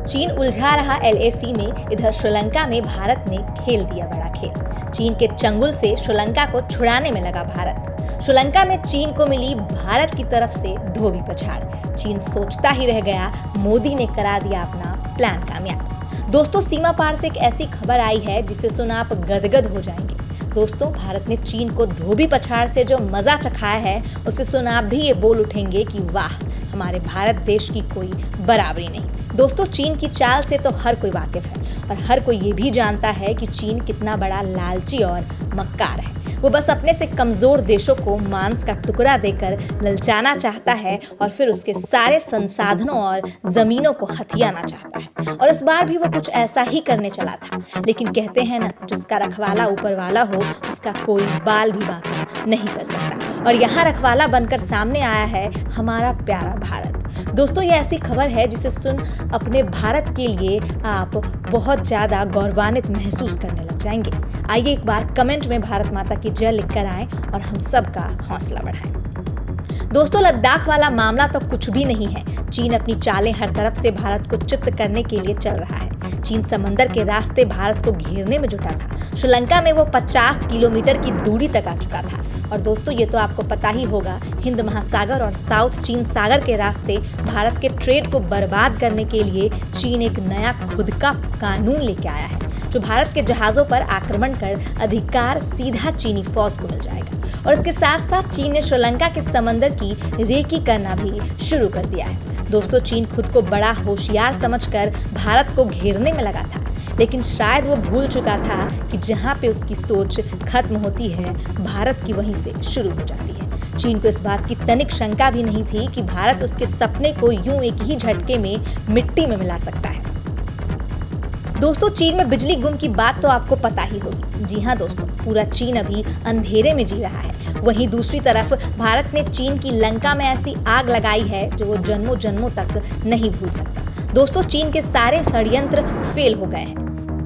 चीन उलझा रहा LAC में, इधर श्रीलंका में भारत ने खेल दिया बड़ा खेल। चीन के चंगुल से श्रीलंका को छुड़ाने में लगा भारत। श्रीलंका में चीन को मिली भारत की तरफ से धोबी पछाड़। चीन सोचता ही रह गया, मोदी ने करा दिया अपना प्लान कामयाब। दोस्तों, सीमा पार से एक ऐसी खबर आई है जिसे सुन आप गदगद हो जाएंगे। दोस्तों, भारत ने चीन को धोबी पछाड़ से जो मजा चखाया है, उसे सुन आप भी ये बोल उठेंगे कि वाह, हमारे भारत देश की कोई बराबरी नहीं। दोस्तों, चीन की चाल से तो हर कोई वाकिफ है और हर कोई ये भी जानता है कि चीन कितना बड़ा लालची और मक्कार है। वो बस अपने से कमजोर देशों को मांस का टुकड़ा देकर ललचाना चाहता है और फिर उसके सारे संसाधनों और जमीनों को हथियाना चाहता है। और इस बार भी वो कुछ ऐसा ही करने चला था। लेकिन कहते हैं ना, जिसका रखवाला ऊपर वाला हो, उसका कोई बाल भी बांका नहीं कर सकता। और यहाँ रखवाला बनकर सामने आया है हमारा प्यारा भारत। दोस्तों, ये ऐसी खबर है जिसे सुन अपने भारत के लिए आप बहुत ज़्यादा गौरवान्वित महसूस करने लग जाएंगे। आइए एक बार कमेंट में भारत माता की जय लिखकर आएं और हम सबका हौसला बढ़ाएं। दोस्तों, लद्दाख वाला मामला तो कुछ भी नहीं है। चीन अपनी चालें हर तरफ से भारत को चित्त करने के लिए चल रहा है। चीन समंदर के रास्ते भारत को घेरने में जुटा था। श्रीलंका में वो 50 किलोमीटर की दूरी तक आ चुका था। और दोस्तों, ये तो आपको पता ही होगा, हिंद महासागर और साउथ चीन सागर के रास्ते भारत के ट्रेड को बर्बाद करने के लिए चीन एक नया खुद का कानून लेके आया है, जो भारत के जहाजों पर आक्रमण कर अधिकार सीधा चीनी फौज को मिल जाएगा। और इसके साथ साथ चीन ने श्रीलंका के समंदर की रेकी करना भी शुरू कर दिया है। दोस्तों, चीन खुद को बड़ा होशियार समझकर भारत को घेरने में लगा था, लेकिन शायद वो भूल चुका था कि जहाँ पे उसकी सोच खत्म होती है, भारत की वहीं से शुरू हो जाती है। चीन को इस बात की तनिक शंका भी नहीं थी कि भारत उसके सपने को यूं एक ही झटके में मिट्टी में मिला सकता है। दोस्तों, चीन में बिजली गुम की बात तो आपको पता ही होगी। जी हाँ दोस्तों, पूरा चीन अभी अंधेरे में जी रहा है। वहीं दूसरी तरफ भारत ने चीन की लंका में ऐसी आग लगाई है जो वो जन्मों जन्मों तक नहीं भूल सकता। दोस्तों, चीन के सारे षड्यंत्र फेल हो गए हैं।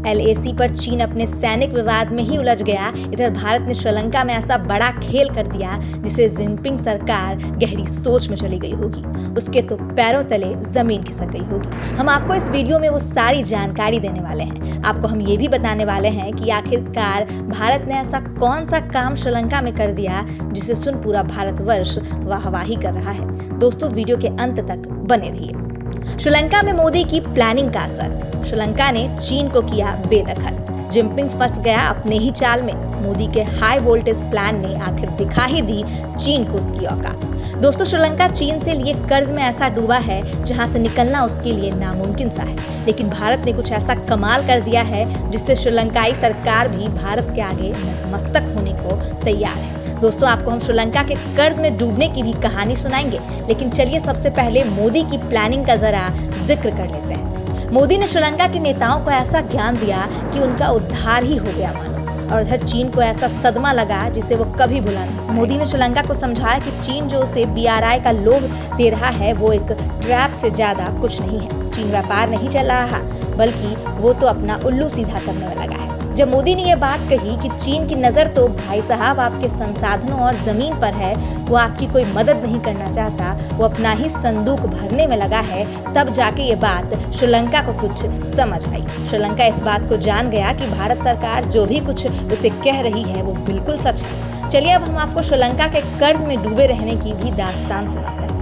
LAC पर चीन अपने सैनिक विवाद में ही उलझ गया। इधर भारत ने श्रीलंका में ऐसा बड़ा खेल कर दिया जिसे जिनपिंग सरकार गहरी सोच में चली गई होगी। उसके तो पैरों तले जमीन खिसक गई होगी। हम आपको इस वीडियो में वो सारी जानकारी देने वाले हैं। आपको हम ये भी बताने वाले हैं कि आखिरकार भारत ने ऐसा कौन सा काम श्रीलंका में कर दिया जिसे सुन पूरा भारतवर्ष वाहवाही कर रहा है। दोस्तों, वीडियो के अंत तक बने रहिए। श्रीलंका में मोदी की प्लानिंग का असर। श्रीलंका ने चीन को किया बेदखल। जिनपिंग फंस गया अपने ही चाल में। मोदी के हाई वोल्टेज प्लान ने आखिर दिखा ही दी चीन को उसकी औकात। दोस्तों, श्रीलंका चीन से लिए कर्ज में ऐसा डूबा है जहां से निकलना उसके लिए नामुमकिन सा है। लेकिन भारत ने कुछ ऐसा कमाल कर दिया है जिससे श्रीलंकाई सरकार भी भारत के आगे नतमस्तक होने को तैयार है। दोस्तों, आपको हम श्रीलंका के कर्ज में डूबने की भी कहानी सुनाएंगे, लेकिन चलिए सबसे पहले मोदी की प्लानिंग का जरा जिक्र कर लेते हैं। मोदी ने श्रीलंका के नेताओं को ऐसा ज्ञान दिया कि उनका उद्धार ही हो गया मानो। और उधर चीन को ऐसा सदमा लगा जिसे वो कभी भुला नहीं। मोदी ने श्रीलंका को समझाया कि चीन जो उसे BRI का लोभ दे रहा है, वो एक ट्रैप से ज्यादा कुछ नहीं है। चीन व्यापार नहीं चल रहा, बल्कि वो तो अपना उल्लू सीधा करने में लगा है। जब मोदी ने ये बात कही कि चीन की नज़र तो भाई साहब आपके संसाधनों और ज़मीन पर है, वो आपकी कोई मदद नहीं करना चाहता, वो अपना ही संदूक भरने में लगा है, तब जाके ये बात श्रीलंका को कुछ समझ आई। श्रीलंका इस बात को जान गया कि भारत सरकार जो भी कुछ उसे कह रही है वो बिल्कुल सच है। चलिए अब हम आपको श्रीलंका के कर्ज में डूबे रहने की भी दास्तान सुनाते हैं।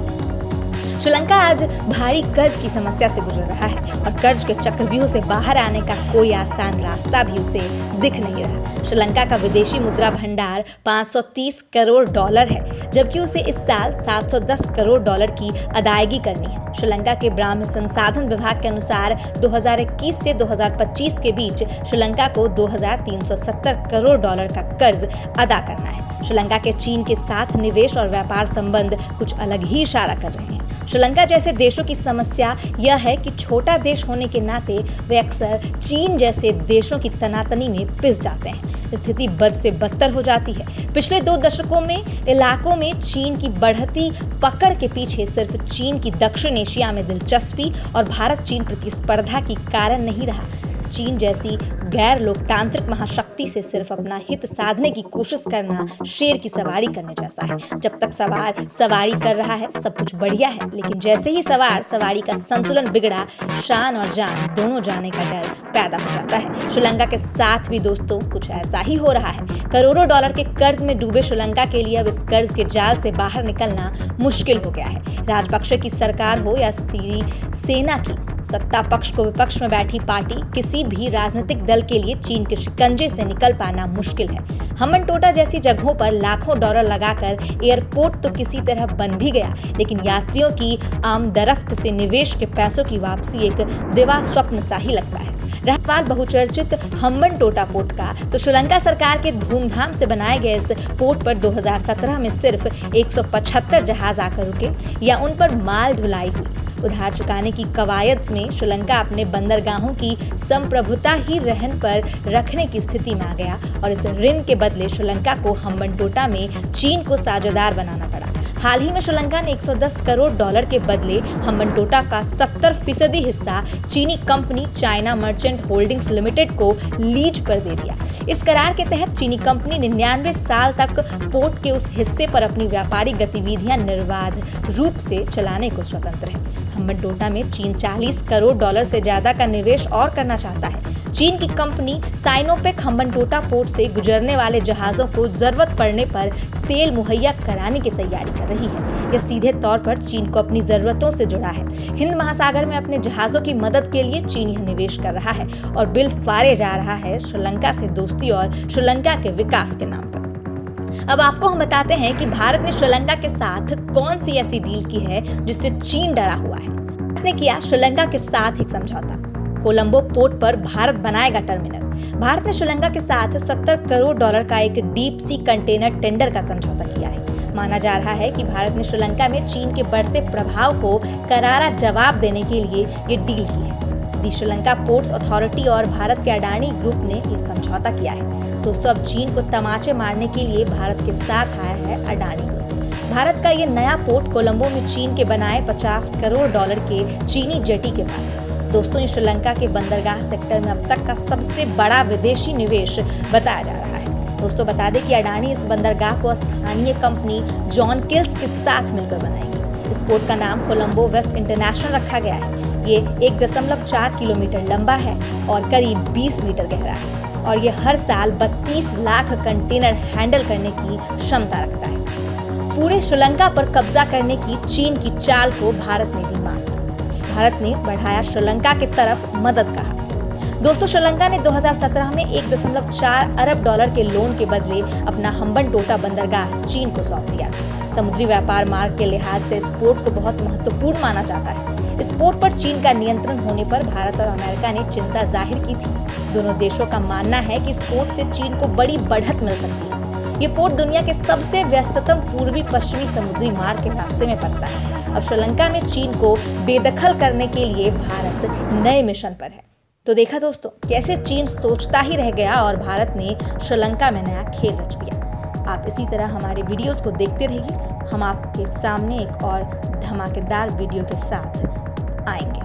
श्रीलंका आज भारी कर्ज की समस्या से गुजर रहा है और कर्ज के चक्रव्यूह से बाहर आने का कोई आसान रास्ता भी उसे दिख नहीं रहा। श्रीलंका का विदेशी मुद्रा भंडार $530 करोड़ है, जबकि उसे इस साल $710 करोड़ की अदायगी करनी है। श्रीलंका के ब्राह्म संसाधन विभाग के अनुसार 2021 से 2025 के बीच श्रीलंका को $2370 करोड़ का कर्ज अदा करना है। श्रीलंका के चीन के साथ निवेश और व्यापार संबंध कुछ अलग ही इशारा कर रहे हैं। श्रीलंका जैसे देशों की समस्या यह है कि छोटा देश होने के नाते वे अक्सर चीन जैसे देशों की तनातनी में पिस जाते हैं। स्थिति बद से बदतर हो जाती है। पिछले 2 दशकों में इलाकों में चीन की बढ़ती पकड़ के पीछे सिर्फ चीन की दक्षिण एशिया में दिलचस्पी और भारत चीन प्रतिस्पर्धा की कारण नहीं रहा। चीन जैसी गैर लोकतांत्रिक महाशक्ति से सिर्फ अपना हित साधने की कोशिश करना शेर की सवारी करने जैसा है। जब तक सवार सवारी कर रहा है सब कुछ बढ़िया है, लेकिन जैसे ही सवार सवारी का संतुलन बिगड़ा, शान और जान दोनों जाने का डर पैदा हो जाता है। श्रीलंका के साथ भी दोस्तों कुछ ऐसा ही हो रहा है। करोड़ों डॉलर के कर्ज में डूबे श्रीलंका के लिए अब इस कर्ज के जाल से बाहर निकलना मुश्किल हो गया है। राजपक्षे की सरकार हो या सेना की, सत्ता पक्ष को विपक्ष में बैठी पार्टी, किसी भी राजनीतिक दल के लिए चीन के शिकंजे से निकल पाना मुश्किल है। हम्बनटोटा जैसी जगहों पर लाखों डॉलर लगाकर एयरपोर्ट तो किसी तरह बन भी गया, लेकिन यात्रियों की आमदरफ्त से निवेश के पैसों की वापसी एक दिवा स्वप्न सा ही लगता है। रहवाल बहुचर्चित हम्बनटोटा पोर्ट का, तो श्रीलंका सरकार के धूमधाम से बनाए गए इस पोर्ट पर 2017 में सिर्फ 175 जहाज आकर रुके या उन पर माल ढुलाई हुई। उधार चुकाने की कवायद में श्रीलंका अपने बंदरगाहों की संप्रभुता ही रहन पर रखने की स्थिति में आ गया और इस ऋण के बदले श्रीलंका को हम्बनटोटा में चीन को साझेदार बनाना पड़ा। हाल ही में श्रीलंका ने 110 करोड़ डॉलर के बदले हम्बनटोटा का 70% हिस्सा चीनी company China merchant holdings limited को लीज पर दे दिया। इस करार के तहत चीनी कंपनी 99 साल तक पोर्ट के उस हिस्से पर अपनी व्यापारिक गतिविधियां निर्बाध रूप से चलाने को स्वतंत्र है। हम्बनटोटा में चीन 40 करोड़ डॉलर से ज्यादा का निवेश और करना चाहता है। चीन की कंपनी साइनोपेक हम्बनटोटा पोर्ट से गुजरने वाले जहाजों को जरूरत पड़ने पर तेल मुहैया कराने की तैयारी कर रही है। यह सीधे तौर पर चीन को अपनी जरूरतों से जुड़ा है। हिंद महासागर में अपने जहाजों की मदद के लिए चीन यह निवेश कर रहा है और बिल फाड़े जा रहा है श्रीलंका से दोस्ती और श्रीलंका के विकास के नाम पर। अब आपको हम बताते हैं कि भारत ने श्रीलंका के साथ कौन सी ऐसी डील की है जिससे चीन डरा हुआ है। भारत ने किया श्रीलंका के साथ एक समझौता। कोलंबो पोर्ट पर भारत बनाएगा टर्मिनल। भारत ने श्रीलंका के साथ 70 करोड़ डॉलर का एक डीप सी कंटेनर टेंडर का समझौता किया है। माना जा रहा है कि भारत ने श्रीलंका में चीन के बढ़ते प्रभाव को करारा जवाब देने के लिए ये डील की है। दी श्रीलंका पोर्ट्स अथॉरिटी और भारत के अडानी ग्रुप ने ये समझौता किया है। दोस्तों, अब चीन को तमाचे मारने के लिए भारत के साथ आया है अडानी ग्रुप। भारत का ये नया पोर्ट कोलंबो में चीन के बनाए 50 करोड़ डॉलर के चीनी जेटी के पास है। दोस्तों, ये श्रीलंका के बंदरगाह सेक्टर में अब तक का सबसे बड़ा विदेशी निवेश बताया जा रहा है। दोस्तों, बता दें कि अडानी इस बंदरगाह को स्थानीय कंपनी जॉन किल्स के साथ मिलकर बनाएंगे। इस पोर्ट का नाम कोलंबो वेस्ट इंटरनेशनल रखा गया है। ये 1.4 किलोमीटर लंबा है और करीब 20 मीटर गहरा है और ये हर साल 32 लाख कंटेनर हैंडल करने की क्षमता रखता है। पूरे श्रीलंका पर कब्जा करने की चीन की चाल को भारत ने दी मात। भारत ने बढ़ाया श्रीलंका की तरफ मदद कहा। दोस्तों, श्रीलंका ने 2017 में 1.4 अरब डॉलर के लोन के बदले अपना हम्बनटोटा बंदरगाह चीन को सौंप दिया था। समुद्री व्यापार मार्ग के लिहाज से इस पोर्ट को बहुत महत्वपूर्ण माना जाता है। इस पोर्ट पर चीन का नियंत्रण होने पर भारत और अमेरिका ने चिंता जाहिर की थी। दोनों देशों का मानना है कि इस पोर्ट से चीन को बड़ी बढ़त मिल सकती है। ये पोर्ट दुनिया के सबसे व्यस्ततम पूर्वी पश्चिमी समुद्री मार्ग के रास्ते में पड़ता है। अब श्रीलंका में चीन को बेदखल करने के लिए भारत नए मिशन पर है। तो देखा दोस्तों, कैसे चीन सोचता ही रह गया और भारत ने श्रीलंका में नया खेल रच दिया। आप इसी तरह हमारे वीडियोस को देखते रहिए। हम आपके सामने एक और धमाकेदार वीडियो के साथ आएंगे।